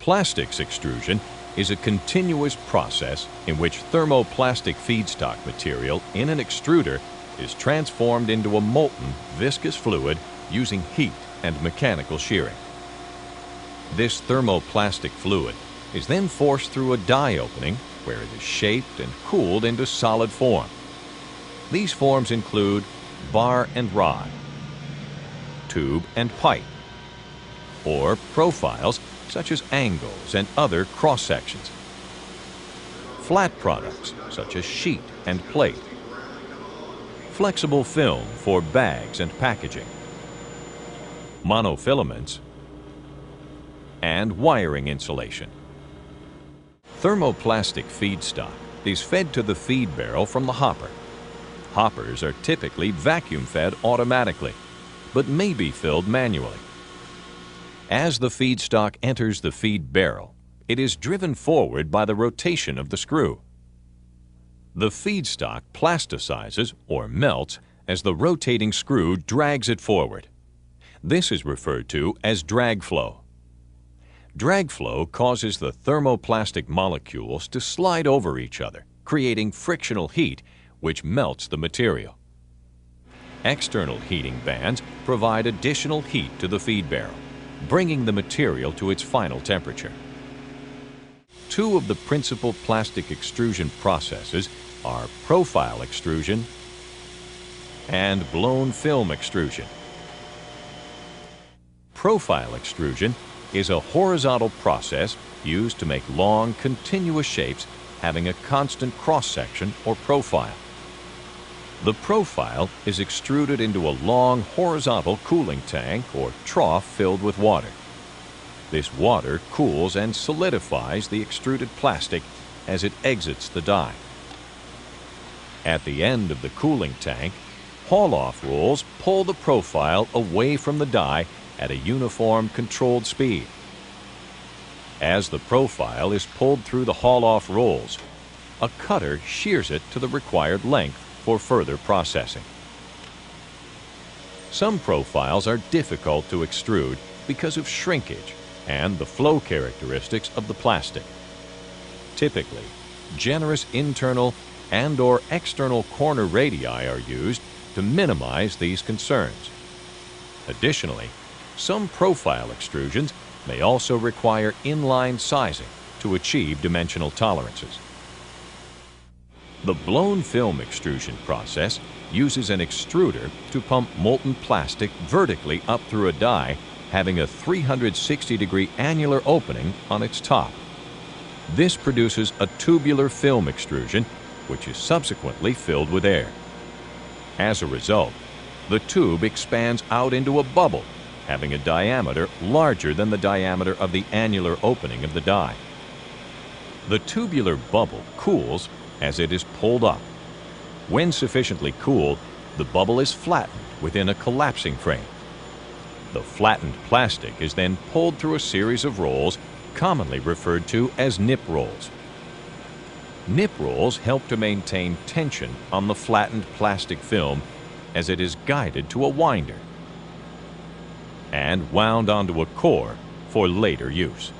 Plastics extrusion is a continuous process in which thermoplastic feedstock material in an extruder is transformed into a molten, viscous fluid using heat and mechanical shearing. This thermoplastic fluid is then forced through a die opening where it is shaped and cooled into solid form. These forms include bar and rod, tube and pipe, or profiles such as angles and other cross-sections. Flat products such as sheet and plate. Flexible film for bags and packaging. Monofilaments and wiring insulation. Thermoplastic feedstock is fed to the feed barrel from the hopper. Hoppers are typically vacuum-fed automatically, but may be filled manually. As the feedstock enters the feed barrel, it is driven forward by the rotation of the screw. The feedstock plasticizes or melts as the rotating screw drags it forward. This is referred to as drag flow. Drag flow causes the thermoplastic molecules to slide over each other, creating frictional heat, which melts the material. External heating bands provide additional heat to the feed barrel, bringing the material to its final temperature. Two of the principal plastic extrusion processes are profile extrusion and blown film extrusion. Profile extrusion is a horizontal process used to make long, continuous shapes having a constant cross-section or profile. The profile is extruded into a long horizontal cooling tank or trough filled with water. This water cools and solidifies the extruded plastic as it exits the die. At the end of the cooling tank, haul-off rolls pull the profile away from the die at a uniform controlled speed. As the profile is pulled through the haul-off rolls, a cutter shears it to the required length for further processing. Some profiles are difficult to extrude because of shrinkage and the flow characteristics of the plastic. Typically, generous internal and/or external corner radii are used to minimize these concerns. Additionally, some profile extrusions may also require inline sizing to achieve dimensional tolerances. The blown film extrusion process uses an extruder to pump molten plastic vertically up through a die having a 360-degree annular opening on its top. This produces a tubular film extrusion, which is subsequently filled with air. As a result, the tube expands out into a bubble, having a diameter larger than the diameter of the annular opening of the die. The tubular bubble cools as it is pulled up. When sufficiently cooled, the bubble is flattened within a collapsing frame. The flattened plastic is then pulled through a series of rolls, commonly referred to as nip rolls. Nip rolls help to maintain tension on the flattened plastic film as it is guided to a winder and wound onto a core for later use.